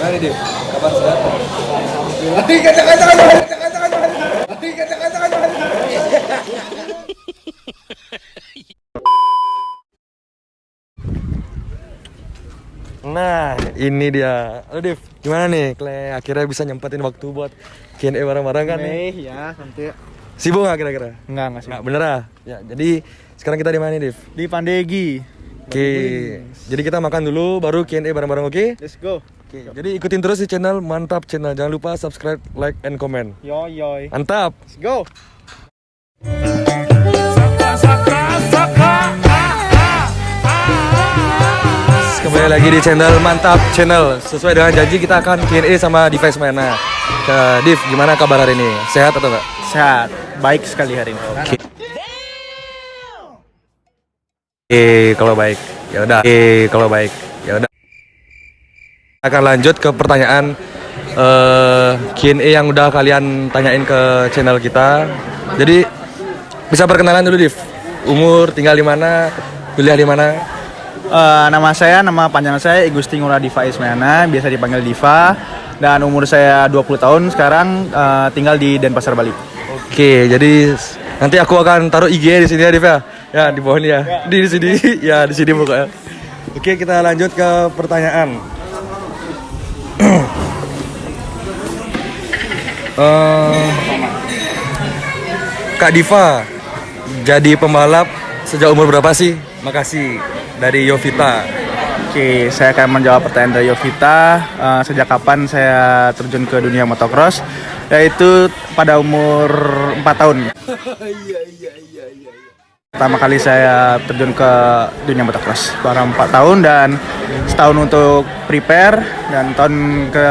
Gimana nih, Dev? Kabar sehat? Nah, ini dia. Halo, Dev. Gimana nih, Kle? Akhirnya bisa nyempetin waktu buat Q&A bareng-bareng kan nih? Ya, nanti. Sibuk nggak kira-kira? Enggak sih. Nggak, bener ah? Ya, jadi sekarang kita di mana nih, Dev? Di Pandegi. Oke, jadi kita makan dulu, baru Q&A bareng-bareng, oke? Let's go. Oke, jadi ikutin terus di channel Mantap Channel. Jangan lupa subscribe, like, and comment. Yoy. Mantap! Let's go. Kembali lagi di channel Mantap Channel. Sesuai dengan janji kita akan Q&A sama Device Mana. Div, gimana kabar hari ini? Sehat atau enggak? Sehat. Baik sekali hari ini. Oke. Kalau baik. Ya udah. Kalau baik. Ya udah. Akan lanjut ke pertanyaan Q&A yang udah kalian tanyain ke channel kita. Jadi bisa perkenalan dulu, Div. Umur, tinggal di mana, kuliah di mana? Nama panjang saya Igusti Ngurah Diva Ismayana, biasa dipanggil Diva. Dan umur saya 20 tahun sekarang, tinggal di Denpasar, Bali. Oke, jadi nanti aku akan taruh IG di sini ya, Div ya. Ya, di bawah ini ya. Di sini, ya di sini pokoknya. Oke, kita lanjut ke pertanyaan. Kak Diva, jadi pembalap sejak umur berapa sih? Makasih. Dari Yovita. Oke, saya akan menjawab pertanyaan dari Yovita. Sejak kapan saya terjun ke dunia motocross? Yaitu pada umur 4 tahun. Pertama kali saya terjun ke dunia motocross baru 4 tahun dan setahun untuk prepare, dan tahun ke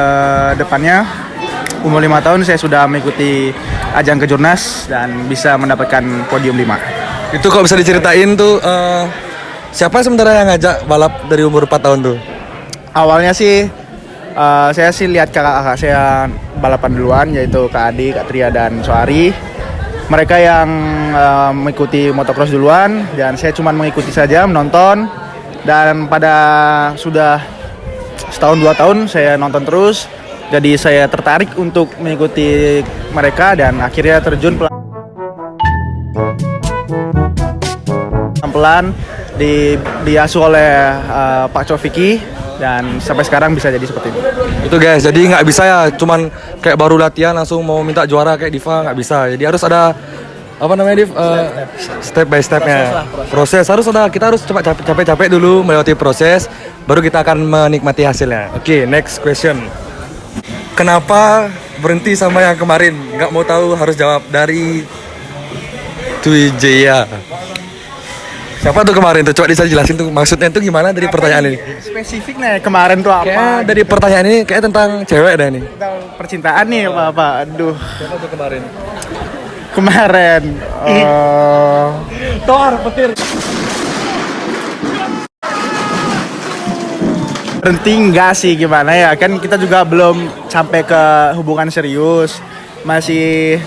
depannya umur 5 tahun saya sudah mengikuti ajang kejurnas dan bisa mendapatkan podium 5. Itu kok bisa diceritain tuh siapa sebenarnya yang ngajak balap dari umur 4 tahun tuh? Awalnya sih saya sih lihat kakak saya balapan duluan, yaitu Kak Adi, Kak Tria, dan Soari. Mereka yang mengikuti motocross duluan dan saya cuma mengikuti saja, menonton. Dan pada sudah setahun 2 tahun saya nonton terus. Jadi saya tertarik untuk mengikuti mereka dan akhirnya terjun pelan-pelan diasuh oleh Pak Coviki dan sampai sekarang bisa jadi seperti ini. Itu guys, jadi nggak bisa ya cuman kayak baru latihan langsung mau minta juara kayak Diva, nggak bisa. Jadi harus ada apa namanya, Div? Step by stepnya. Proses harus ada, kita harus capek-capek dulu melewati proses, baru kita akan menikmati hasilnya. Oke, next question. Kenapa berhenti sama yang kemarin? Nggak mau tahu, harus jawab. Dari Twijaya. Siapa tuh kemarin tuh? Coba bisa jelasin tuh maksudnya tuh gimana dari pertanyaan ini? Spesifik nih kemarin tuh apa? Kayak dari pertanyaan ini kayak tentang cewek dah nih. Tentang percintaan nih apa? Aduh. Siapa tuh kemarin? Kemarin. Tor petir. Berhenti enggak sih, gimana ya? Kan kita juga belum sampai ke hubungan serius. Masih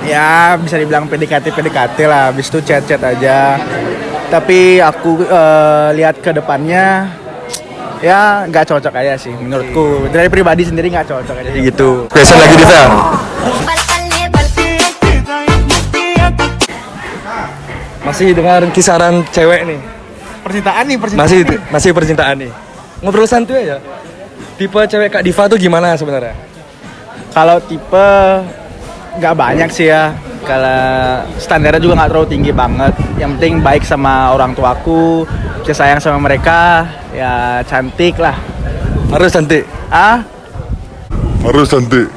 ya bisa dibilang PDKT lah, habis itu chat aja. Tapi aku lihat ke depannya ya nggak cocok aja sih menurutku. Dari pribadi sendiri nggak cocok aja Gitu. Question lagi Diva. Masih dengan kisaran cewek nih. Percintaan nih. Masih percintaan nih. Ngobrol santuy aja. Tipe cewek Kak Diva tuh gimana sebenarnya? Kalau tipe nggak banyak sih ya. Kalau standarnya juga nggak terlalu tinggi banget. Yang penting baik sama orang tuaku, bisa sayang sama mereka, ya cantik lah. Harus cantik. Harus cantik.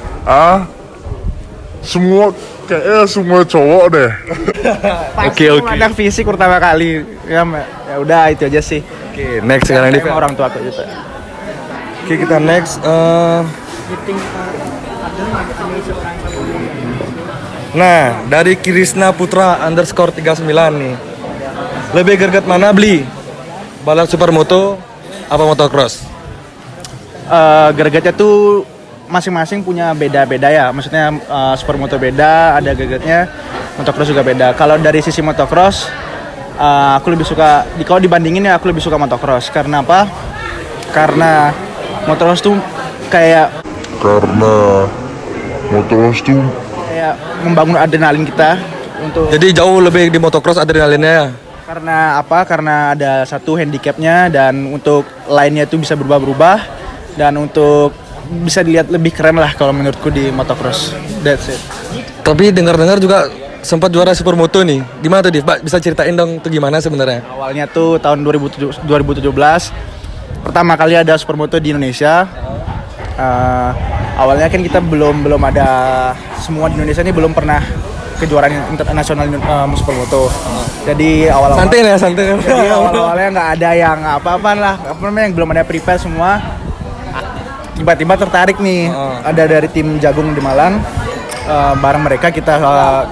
Kayaknya semua cowok deh. Oke. Ada fisik pertama kali. Ya udah itu aja sih. Oke, next sekarang Diva. Orang tuaku gitu. Oke, kita next. Nah, dari Kirisna Putra _39 nih. Lebih greget mana beli? Balap supermoto apa motocross? Gregetnya tuh masing-masing punya beda-beda ya. Maksudnya supermoto beda, ada gregetnya. Motocross juga beda. Kalau dari sisi motocross, aku lebih suka, kalau dibandingin ya aku lebih suka motocross. Karena apa? Karena motocross tuh kayak Karena motocross tuh kayak membangun adrenalin kita untuk Jadi jauh lebih di motocross adrenalinnya ya. karena apa? Karena ada satu handicapnya dan untuk lainnya itu bisa berubah-berubah dan untuk bisa dilihat lebih keren lah kalau menurutku di motocross. That's it. Tapi dengar-dengar juga sempat juara supermoto nih. Gimana tuh, Div? Pak, bisa ceritain dong tuh gimana sebenarnya? Awalnya tuh tahun 2017 pertama kali ada supermoto di Indonesia. Awalnya kan kita belum ada, semua di Indonesia ini belum pernah kejuaraan internasional supermoto. Jadi Santai ya, santai. jadi awalnya nggak ada yang apa-apaan lah, apa namanya, yang belum ada prepare semua. Tiba-tiba tertarik nih, ada dari tim Jagung di Malang. Bareng mereka kita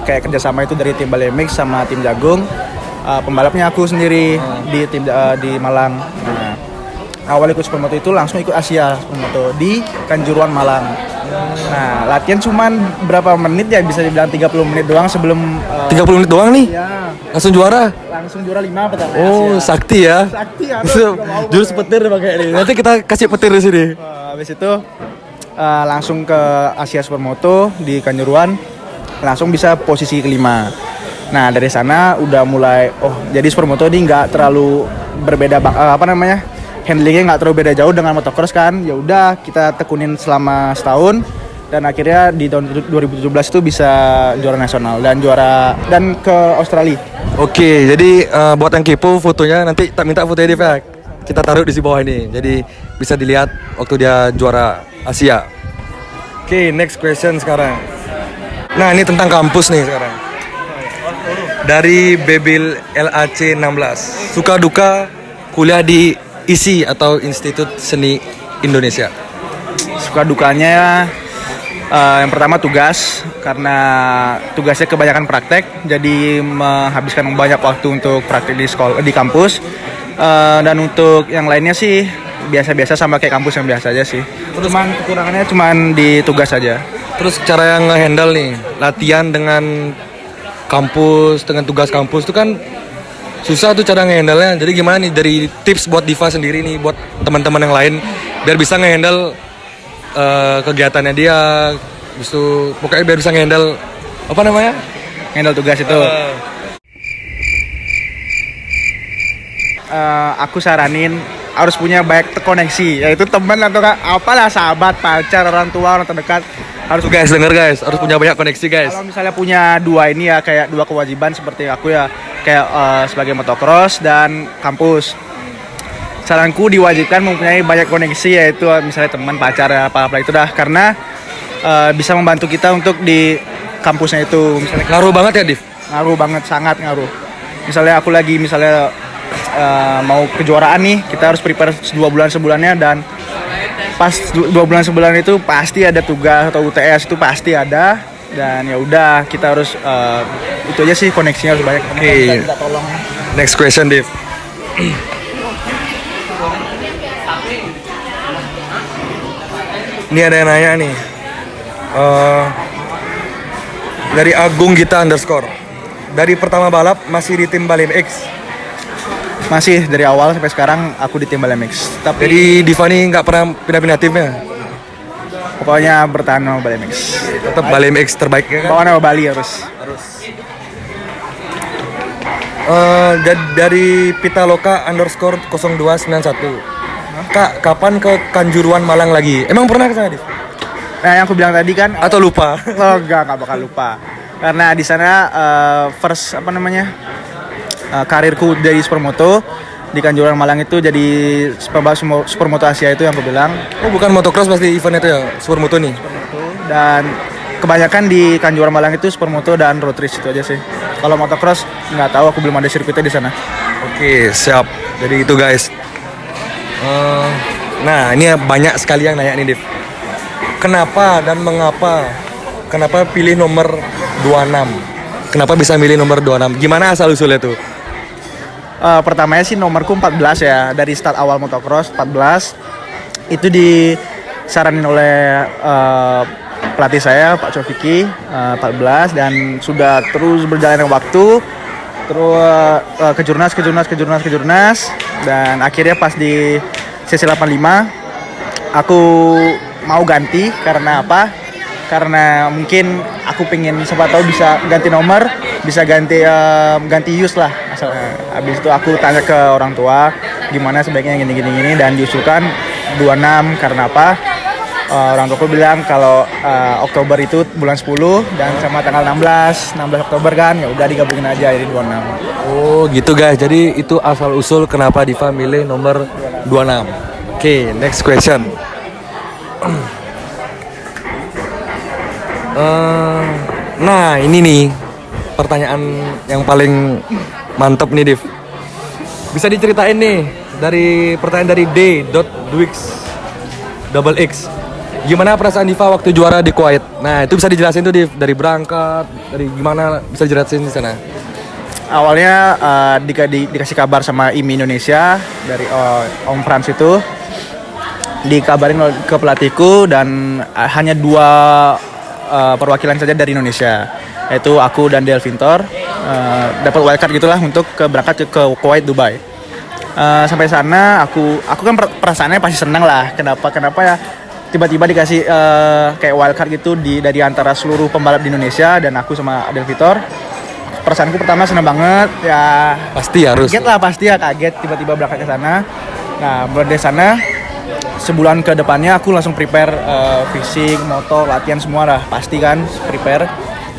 kayak kerjasama itu dari tim Balemix sama tim Jagung. Pembalapnya aku sendiri di tim di Malang. Nah, awal ikut supermoto itu langsung ikut Asia supermoto di Kanjuruhan Malang. Nah, latihan cuman berapa menit ya, bisa dibilang 30 menit doang sebelum 30 menit doang nih. ya, Langsung juara. langsung juara 5 pertama Oh, Asia. sakti ya. Sakti ya. Jurus petir pakai ini. Nanti kita kasih petir di sini. Habis itu langsung ke Asia Supermoto di Kanjuruhan, langsung bisa posisi kelima. Nah, dari sana udah mulai, jadi Supermoto ini nggak terlalu berbeda, handlingnya nggak terlalu beda jauh dengan motocross kan. Ya udah kita tekunin selama setahun dan akhirnya di tahun 2017 itu bisa juara nasional dan ke Australia. Oke, jadi buat yang kepo fotonya nanti tak minta fotonya, Div, ya. Kita taruh di bawah ini. Jadi bisa dilihat waktu dia juara Asia. Oke, next question sekarang. Nah, ini tentang kampus nih sekarang. Dari Bebil LAC 16. Suka duka kuliah di ISI atau Institut Seni Indonesia. Suka dukanya yang pertama tugas, karena tugasnya kebanyakan praktek, jadi menghabiskan banyak waktu untuk praktek di sekolah, di kampus. Dan untuk yang lainnya sih biasa-biasa sama kayak kampus yang biasa aja sih. Cuman kekurangannya cuman di tugas aja. Terus cara yang nge-handle nih, latihan dengan kampus, dengan tugas kampus itu kan susah tuh cara nge-handle-nya. Jadi gimana nih dari tips buat Diva sendiri nih, buat teman-teman yang lain biar bisa nge-handle kegiatannya dia, pokoknya biar bisa nge-handle apa namanya? Handle tugas itu. Aku saranin harus punya banyak koneksi, yaitu teman atau apalah, sahabat, pacar, orang tua, orang terdekat. Harus Tuh guys, denger guys, harus punya banyak koneksi guys. Kalau misalnya punya dua ini ya, kayak dua kewajiban seperti aku ya, kayak sebagai motocross dan kampus. Saranku diwajibkan mempunyai banyak koneksi, yaitu misalnya teman, pacar, apa-apa itu dah, karena bisa membantu kita untuk di kampusnya itu. Misalnya Ngaruh banget ya, Div? ngaruh banget, sangat ngaruh. Misalnya aku lagi mau kejuaraan nih, kita harus prepare 2 bulan sebelumnya, dan pas 2 bulan sebelum itu pasti ada tugas atau UTS, itu pasti ada. Dan ya udah, kita harus itu aja sih, koneksinya harus banyak. Oke. Next question, Div. Ini ada yang nanya nih. Dari Agung Gita _ dari pertama balap masih di tim Balim X. Masih dari awal sampai sekarang aku di tim Balemix. Tapi Jadi Diva nih nggak pernah pindah-pindah timnya. pokoknya bertahan sama Balemix. Tetap Balim X terbaik ya kan? Bawa nama Bali harus. Dari Pitaloka _ 0291. Kak, kapan ke Kanjuruhan Malang lagi? Emang pernah ke sana, Div? Nah, yang aku bilang tadi kan, Atau lupa? enggak bakal lupa. Karena di sana karirku dari supermoto di Kanjuruhan Malang itu jadi supermoto Asia, itu yang aku bilang. Oh, bukan motocross pasti event itu ya, supermoto nih. Dan kebanyakan di Kanjuruhan Malang itu supermoto dan road race itu aja sih. Kalau motocross nggak tahu, aku belum ada sirkuitnya di sana. Oke, siap. Jadi itu guys. Nah, ini banyak sekali yang nanya nih, Div. Kenapa dan mengapa? Kenapa pilih nomor 26? Kenapa bisa milih nomor 26? Gimana asal usulnya tuh? Pertamanya sih nomorku 14 ya, dari start awal motocross 14. Itu disaranin oleh pelatih saya, Pak Coviki, 14, dan sudah terus berjalannya waktu, terus kejurnas, dan akhirnya pas di sesi 85 aku mau ganti karena apa? Karena mungkin aku pengen siapa tahu bisa ganti nomor, bisa ganti use lah. Habis itu aku tanya ke orang tua gimana sebaiknya gini dan diusulkan 26 karena apa? Orang tuaku bilang kalau Oktober itu bulan 10 dan sama tanggal 16 Oktober kan, ya udah digabungin aja jadi 26. Oh gitu guys, jadi itu asal usul kenapa Diva milih nomor 26. Oke, next question. Nah ini nih pertanyaan yang paling mantep nih Div. Bisa diceritain nih dari pertanyaan dari D.Dwix. Gimana perasaan Diva waktu juara di Kuwait? Nah itu bisa dijelasin tuh Div, dari berangkat, dari gimana bisa dijelasin di sana? Awalnya dikasih kabar sama IMI Indonesia dari Om Frans itu, dikabarin ke pelatihku dan hanya 2 perwakilan saja dari Indonesia, yaitu aku dan Del Vintor, dapat wildcard gitulah untuk berangkat ke Kuwait, Dubai. Sampai sana aku kan perasaannya pasti senang lah. Kenapa ya tiba-tiba dikasih kayak wildcard gitu dari antara seluruh pembalap di Indonesia dan aku sama Del Vintor. Perasaanku pertama senang banget ya. Pasti harus. Kaget tiba-tiba berangkat ke sana. Nah mulai dari sana sebulan ke depannya aku langsung prepare fisik, motor, latihan semua lah pasti kan prepare.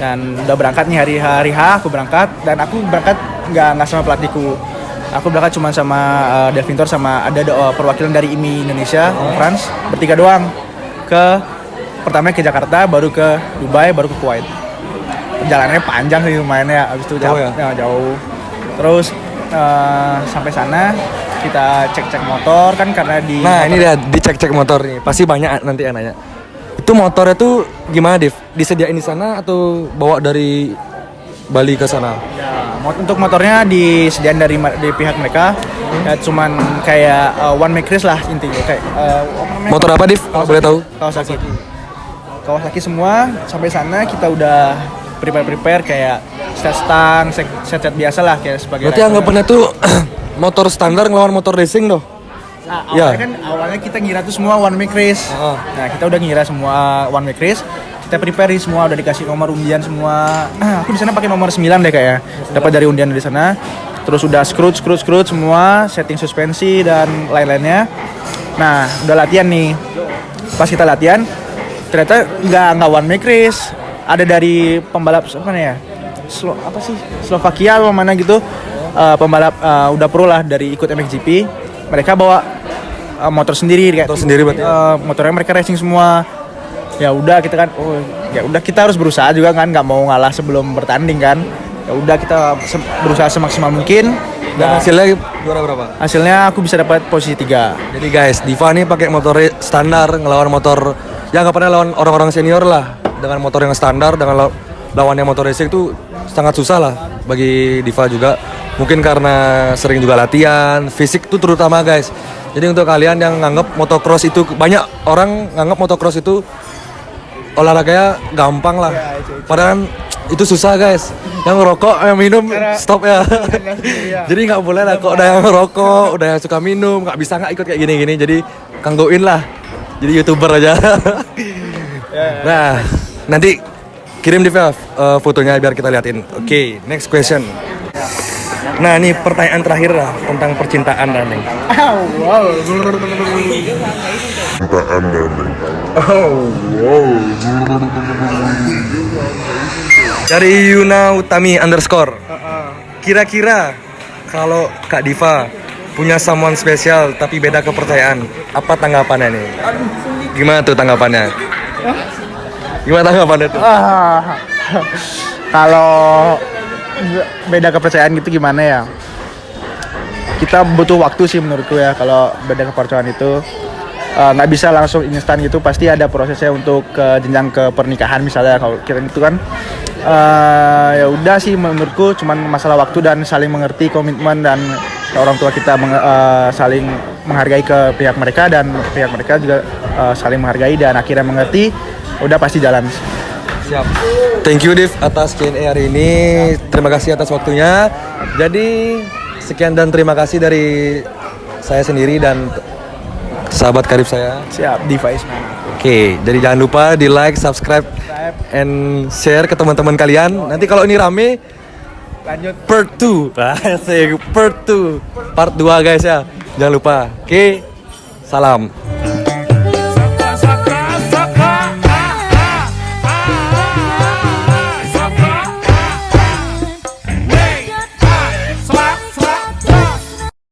Dan udah berangkat nih hari H aku berangkat dan aku berangkat nggak sama pelatihku. Aku berangkat cuma sama Del Vintor sama ada perwakilan dari IMI Indonesia, Om Frans, bertiga doang. Pertama ke Jakarta, baru ke Dubai, baru ke Kuwait. Perjalanannya panjang sih lumayan ya, abis itu jauh. Jauh. Terus sampai sana kita cek motor kan karena di. Nah ini dia dicek motor nih, pasti banyak nanti yang nanya. Itu motornya tuh gimana Div? Disediain di sana atau bawa dari Bali ke sana? Ya, untuk motornya disediain dari pihak mereka. Ya cuman kayak one make race lah intinya kayak motor apa Div? Boleh tahu? Kawasaki semua. Sampai sana kita udah prepare kayak set biasa lah kayak sebagai. Berarti anggapannya tuh motor standar ngelawan motor racing doh. Nah, awalnya kita ngira tuh semua one make race. Nah, kita udah ngira semua one make race. Kita prepare semua, udah dikasih nomor undian semua. Aku di sana pakai nomor 9 deh kayaknya. Dapat dari undian dari sana. Terus udah screw semua, setting suspensi dan lain-lainnya. Nah, udah latihan nih. Pas kita latihan, ternyata nggak one make race. Ada dari pembalap apa nih ya? Slovakia atau mana gitu. Pembalap udah pro lah dari ikut MXGP. Mereka bawa motor sendiri kayak berarti. Motornya mereka racing semua. Ya udah kita kan kita harus berusaha juga kan, nggak mau ngalah sebelum bertanding kan. Ya udah kita berusaha semaksimal mungkin. Dan hasilnya juara berapa? Hasilnya aku bisa dapat posisi 3. Jadi guys, Diva nih pakai motor standar ngelawan motor yang nggak pernah lawan orang-orang senior lah. Dengan motor yang standar, dengan lawan yang motor racing itu sangat susah lah bagi Diva juga. Mungkin karena sering juga latihan, fisik tuh terutama guys. Jadi untuk kalian yang nganggep motocross itu, banyak orang nganggep motocross itu olahraganya gampang lah. Padahal itu susah guys. Yang ngerokok, yang minum, stop ya. Jadi nggak boleh lah. Kok udah yang ngerokok, udah yang suka minum, nggak bisa nggak ikut kayak gini-gini. Jadi kanggoin lah. Jadi YouTuber aja. Nah, nanti kirim di fotonya biar kita liatin. Oke, next question. Nah, ini pertanyaan terakhir lah tentang percintaan Daneng. Dari Yuna Utami _ kira-kira kalau Kak Diva punya someone spesial tapi beda kepercayaan, apa tanggapannya nih? Gimana tuh tanggapannya? Kalau beda kepercayaan gitu gimana ya? Kita butuh waktu sih menurutku ya. Kalau beda kepercayaan itu nggak bisa langsung instan gitu, pasti ada prosesnya untuk ke jenjang ke pernikahan misalnya. Kalau kira itu kan ya udah sih menurutku cuman masalah waktu dan saling mengerti, komitmen, dan orang tua kita saling menghargai ke pihak mereka dan pihak mereka juga saling menghargai dan akhirnya mengerti. Udah pasti jalan. Siap. Thank you Div atas Q&A hari ini. Terima kasih atas waktunya. Jadi sekian dan terima kasih dari saya sendiri dan sahabat karib saya. Siap, Diva Isman. Oke, jadi jangan lupa di like, subscribe, and share ke teman-teman kalian. Nanti kalau ini rame, Lanjut. part 2. Asik, part 2. Part 2 guys ya. Jangan lupa. Oke. Salam.